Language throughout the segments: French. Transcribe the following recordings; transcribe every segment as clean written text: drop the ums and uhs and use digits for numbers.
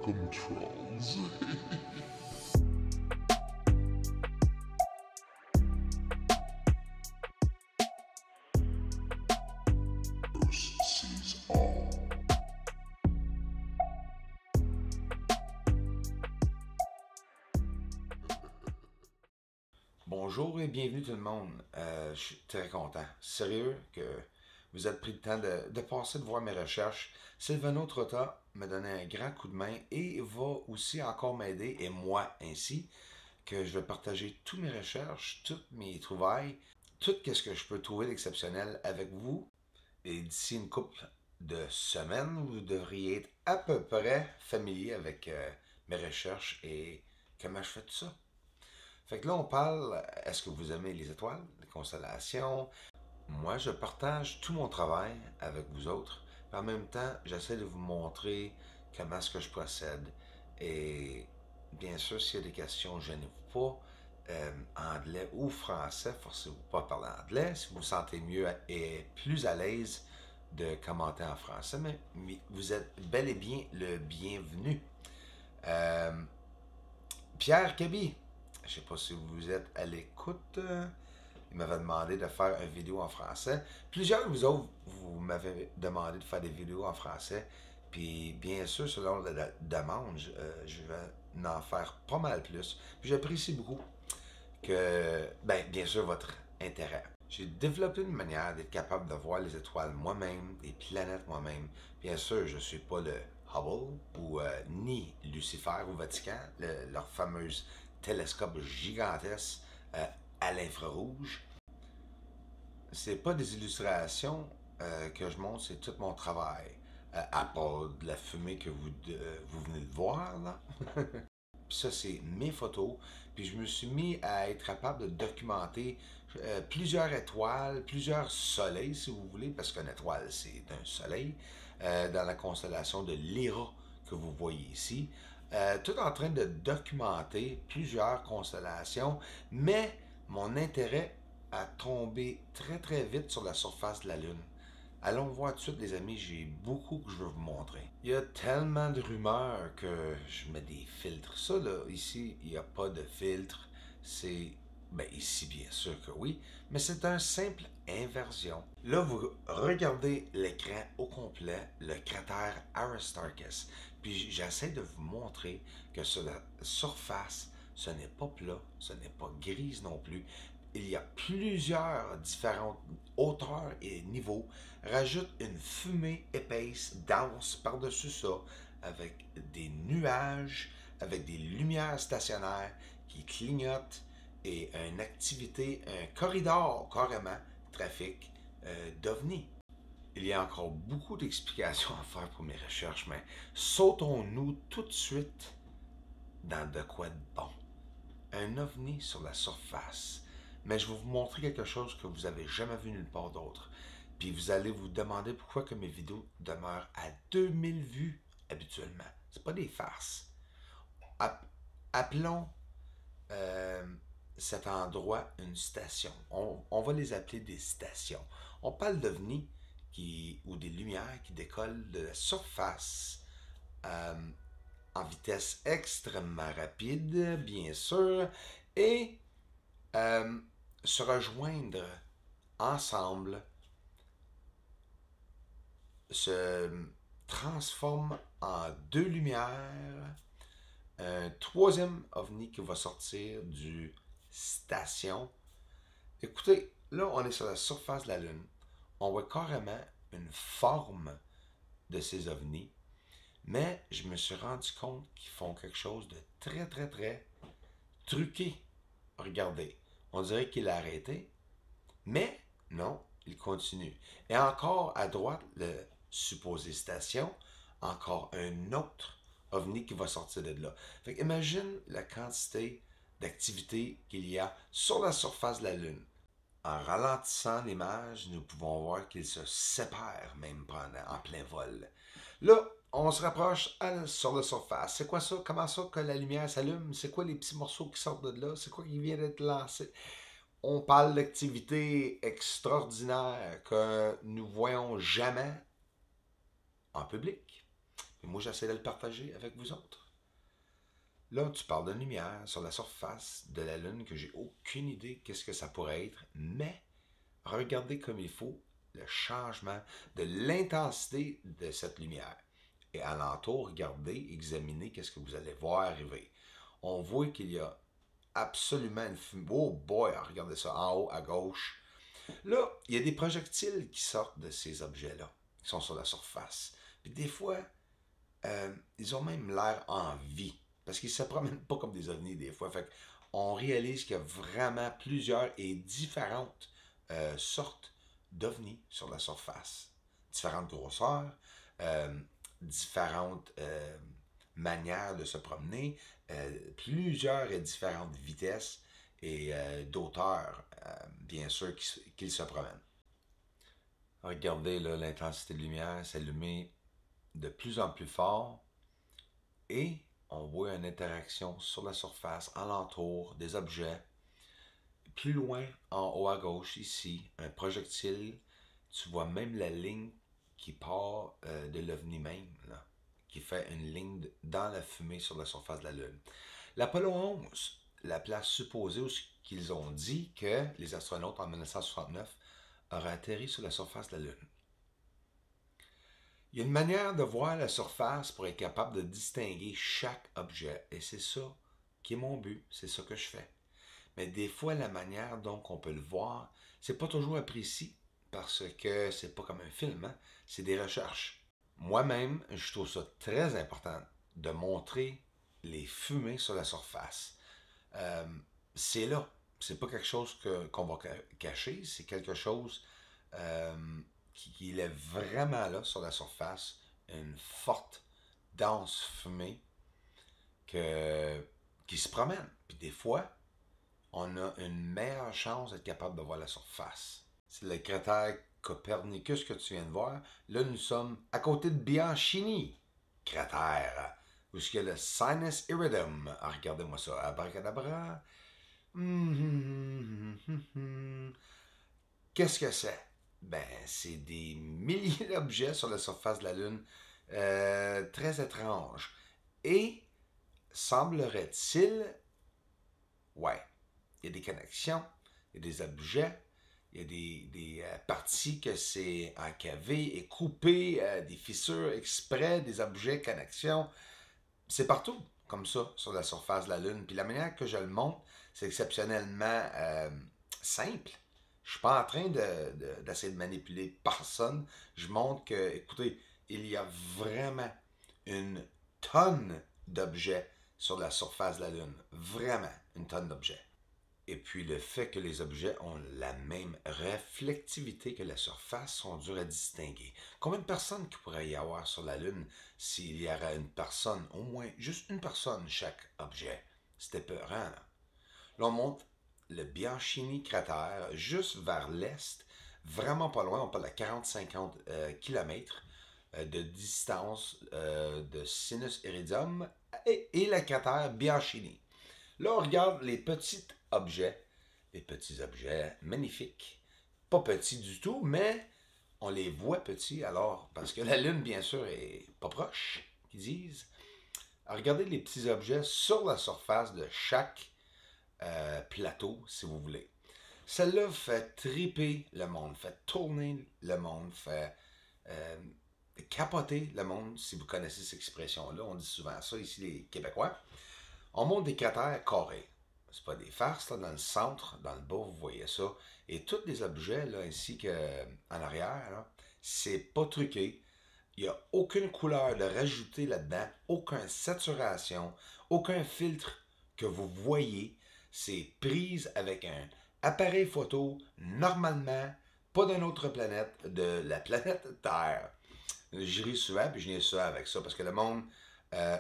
comme trolls. First sees all. Bonjour et bienvenue tout le monde. Je suis très content. Sérieux que vous avez pris le temps de passer de voir mes recherches. Silvano Trotta m'a donné un grand coup de main et va aussi encore m'aider, et moi ainsi, que je vais partager toutes mes recherches, toutes mes trouvailles, tout ce que je peux trouver d'exceptionnel avec vous. Et d'ici une couple de semaines, vous devriez être à peu près familier avec mes recherches et comment je fais tout ça. Fait que là, on parle, est-ce que vous aimez les étoiles, les constellations? Moi, je partage tout mon travail avec vous autres. En même temps, j'essaie de vous montrer comment est-ce que je procède. Et bien sûr, s'il y a des questions, gênez-vous pas. Anglais ou français, forcez-vous pas à parler anglais. Si vous vous sentez mieux et plus à l'aise de commenter en français, mais vous êtes bel et bien le bienvenu. Pierre Cabi, je ne sais pas si vous êtes à l'écoute. Il m'avait demandé de faire une vidéo en français. Plusieurs de vous autres, vous m'avez demandé de faire des vidéos en français. Puis bien sûr, selon la demande, je vais en faire pas mal plus. Puis j'apprécie beaucoup que, bien sûr, votre intérêt. J'ai développé une manière d'être capable de voir les étoiles moi-même, les planètes moi-même. Bien sûr, je ne suis pas le Hubble ou ni Lucifer au Vatican, leur fameuse télescope gigantesque à l'infrarouge. C'est pas des illustrations que je montre, c'est tout mon travail. À part de la fumée que vous venez de voir, là. Puis ça, c'est mes photos. Puis je me suis mis à être capable de documenter plusieurs étoiles, plusieurs soleils, si vous voulez, parce qu'une étoile, c'est un soleil, dans la constellation de Lyra que vous voyez ici. Tout en train de documenter plusieurs constellations, mais mon intérêt a tombé très très vite sur la surface de la Lune. Allons voir tout de suite, les amis, j'ai beaucoup que je veux vous montrer. Il y a tellement de rumeurs que je mets des filtres. Ça, là, ici, il n'y a pas de filtre. C'est, ici, bien sûr que oui, mais c'est un simple inversion. Là, vous regardez l'écran au complet, le cratère Aristarchus. Puis j'essaie de vous montrer que sur la surface, ce n'est pas plat, ce n'est pas grise non plus. Il y a plusieurs différentes hauteurs et niveaux. Rajoute une fumée épaisse, dense par-dessus ça, avec des nuages, avec des lumières stationnaires qui clignotent et une activité, un corridor carrément, trafic d'OVNI. Il y a encore beaucoup d'explications à faire pour mes recherches, mais sautons-nous tout de suite dans de quoi de bon. Un OVNI sur la surface. Mais je vais vous montrer quelque chose que vous n'avez jamais vu nulle part d'autre. Puis vous allez vous demander pourquoi que mes vidéos demeurent à 2000 vues habituellement. C'est pas des farces. Appelons cet endroit une station. On va les appeler des stations. On parle d'OVNI ou des lumières qui décollent de la surface en vitesse extrêmement rapide, bien sûr, et se rejoindre ensemble, se transforme en deux lumières, un troisième ovni qui va sortir du station. Écoutez, là, on est sur la surface de la Lune. On voit carrément une forme de ces ovnis, mais je me suis rendu compte qu'ils font quelque chose de très, très, très truqué. Regardez, on dirait qu'il a arrêté, mais non, il continue. Et encore à droite, le supposé station, encore un autre ovni qui va sortir de là. Fait que imagine la quantité d'activité qu'il y a sur la surface de la Lune. En ralentissant l'image, nous pouvons voir qu'ils se séparent même en plein vol. Là, on se rapproche sur la surface. C'est quoi ça? Comment ça que la lumière s'allume? C'est quoi les petits morceaux qui sortent de là? C'est quoi qui vient d'être lancé? On parle d'activités extraordinaires que nous voyons jamais en public. Et moi, j'essaie de le partager avec vous autres. Là, tu parles de lumière sur la surface de la Lune que j'ai aucune idée qu'est-ce que ça pourrait être, mais regardez comme il faut le changement de l'intensité de cette lumière. Et alentour, regardez, examinez qu'est-ce que vous allez voir arriver. On voit qu'il y a absolument une fumée. Oh boy, regardez ça, en haut à gauche. Là, il y a des projectiles qui sortent de ces objets-là, qui sont sur la surface. Puis des fois, ils ont même l'air en vie. Parce qu'ils ne se promènent pas comme des ovnis des fois. Fait qu'on réalise qu'il y a vraiment plusieurs et différentes sortes d'ovnis sur la surface. Différentes grosseurs, différentes manières de se promener, plusieurs et différentes vitesses et d'auteurs, bien sûr, qu'ils se promènent. Regardez là, l'intensité de lumière s'allumer de plus en plus fort et on voit une interaction sur la surface, alentour des objets. Plus loin, en haut à gauche, ici, un projectile. Tu vois même la ligne qui part de l'OVNI même, là, qui fait une ligne dans la fumée sur la surface de la Lune. L'Apollo 11, la place supposée où qu'ils ont dit que les astronautes en 1969 auraient atterri sur la surface de la Lune. Il y a une manière de voir la surface pour être capable de distinguer chaque objet. Et c'est ça qui est mon but, c'est ça que je fais. Mais des fois, la manière dont on peut le voir, c'est pas toujours précis parce que c'est pas comme un film, hein? C'est des recherches. Moi-même, je trouve ça très important de montrer les fumées sur la surface. C'est là. C'est pas quelque chose qu'on va cacher, c'est quelque chose qui est vraiment là sur la surface, une forte, dense fumée qui se promène. Puis des fois, on a une meilleure chance d'être capable de voir la surface. C'est le cratère Copernicus que tu viens de voir. Là, nous sommes à côté de Bianchini, cratère, où est-ce qu'il y a le Sinus Iridum. Ah, regardez-moi ça, abracadabra. Qu'est-ce que c'est? Ben, c'est des milliers d'objets sur la surface de la Lune, très étranges. Et semblerait-il, ouais, il y a des connexions, il y a des objets, il y a des parties que c'est encavé et coupé, des fissures exprès, des objets, connexions. C'est partout, comme ça, sur la surface de la Lune. Puis la manière que je le montre, c'est exceptionnellement simple. Je suis pas en train d'essayer de manipuler personne. Je montre que, écoutez, il y a vraiment une tonne d'objets sur la surface de la Lune. Vraiment une tonne d'objets. Et puis le fait que les objets ont la même réflectivité que la surface sont durs à distinguer. Combien de personnes qu'il pourrait y avoir sur la Lune s'il y aurait une personne, au moins juste une personne chaque objet? C'était peurant, là. Là, on monte le Bianchini cratère juste vers l'est, vraiment pas loin, on parle à 40-50 km de distance de Sinus Iridium et le cratère Bianchini. Là, on regarde les petits objets magnifiques. Pas petits du tout, mais on les voit petits alors, parce que la Lune, bien sûr, est pas proche, qu'ils disent. Alors, regardez les petits objets sur la surface de chaque plateau, si vous voulez. Celle-là fait triper le monde, fait tourner le monde, fait capoter le monde, si vous connaissez cette expression-là. On dit souvent ça ici, les Québécois. On monte des cratères carrés. C'est pas des farces, là, dans le centre, dans le bas, vous voyez ça. Et tous les objets, là, ainsi qu'en arrière, là, c'est pas truqué. Il n'y a aucune couleur de rajouter là-dedans, aucune saturation, aucun filtre que vous voyez. C'est prise avec un appareil photo, normalement, pas d'une autre planète, de la planète Terre. Je ris souvent, puis je n'ai ça avec ça, parce que le monde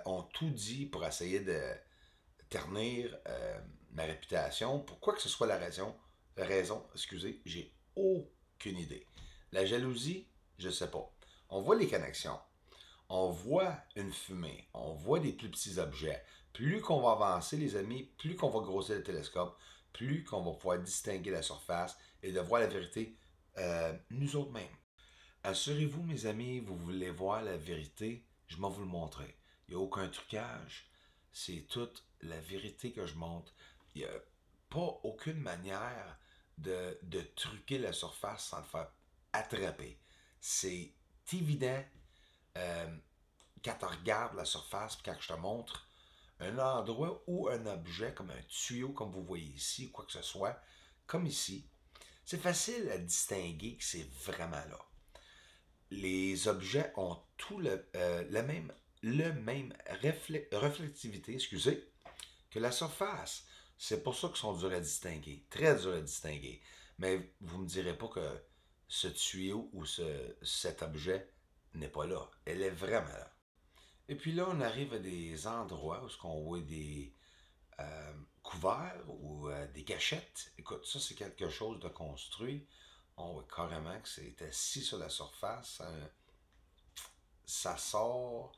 ont tout dit pour essayer de ternir ma réputation. Pourquoi que ce soit la raison, excusez, j'ai aucune idée. La jalousie, je sais pas. On voit les connexions. On voit une fumée. On voit des plus petits objets. Plus qu'on va avancer, les amis, plus qu'on va grossir le télescope, plus qu'on va pouvoir distinguer la surface et de voir la vérité nous autres mêmes. Assurez-vous, mes amis, vous voulez voir la vérité, je vais vous le montrer. Il n'y a aucun trucage. C'est toute la vérité que je montre. Il n'y a pas aucune manière de truquer la surface sans le faire attraper. C'est évident quand tu regardes la surface, puis quand je te montre un endroit ou un objet, comme un tuyau, comme vous voyez ici, ou quoi que ce soit, comme ici, c'est facile à distinguer que c'est vraiment là. Les objets ont tout le même reflectivité, excusez, que la surface. C'est pour ça qu'ils sont durs à distinguer, très durs à distinguer. Mais vous ne me direz pas que ce tuyau ou cet objet n'est pas là. Elle est vraiment là. Et puis là, on arrive à des endroits où on voit des couverts ou des cachettes. Écoute, ça c'est quelque chose de construit. On voit carrément que c'est assis sur la surface. Ça sort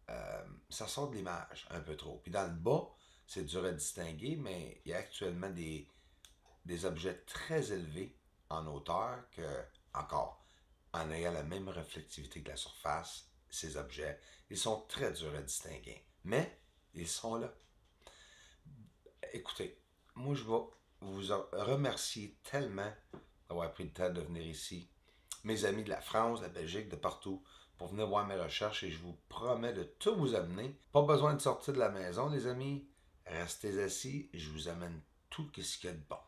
de l'image un peu trop. Puis dans le bas, c'est dur à distinguer, mais il y a actuellement des objets très élevés en hauteur que, encore, en ayant la même reflectivité que la surface, ces objets, ils sont très durs à distinguer. Mais, ils sont là. Écoutez, moi je vais vous remercier tellement d'avoir pris le temps de venir ici. Mes amis de la France, de la Belgique, de partout, pour venir voir mes recherches et je vous promets de tout vous amener. Pas besoin de sortir de la maison, les amis. Restez assis et je vous amène tout ce qu'il y a de bon.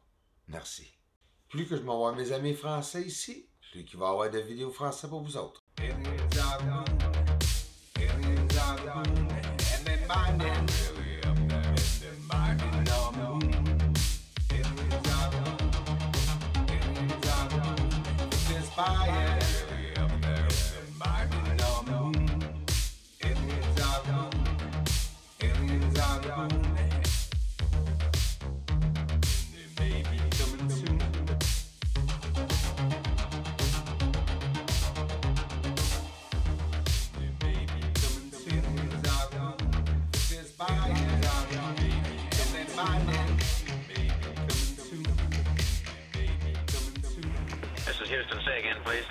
Merci. Plus que je m'envoie mes amis français ici, plus qu'il va y avoir des vidéos français pour vous autres. This is Houston. Say again, please.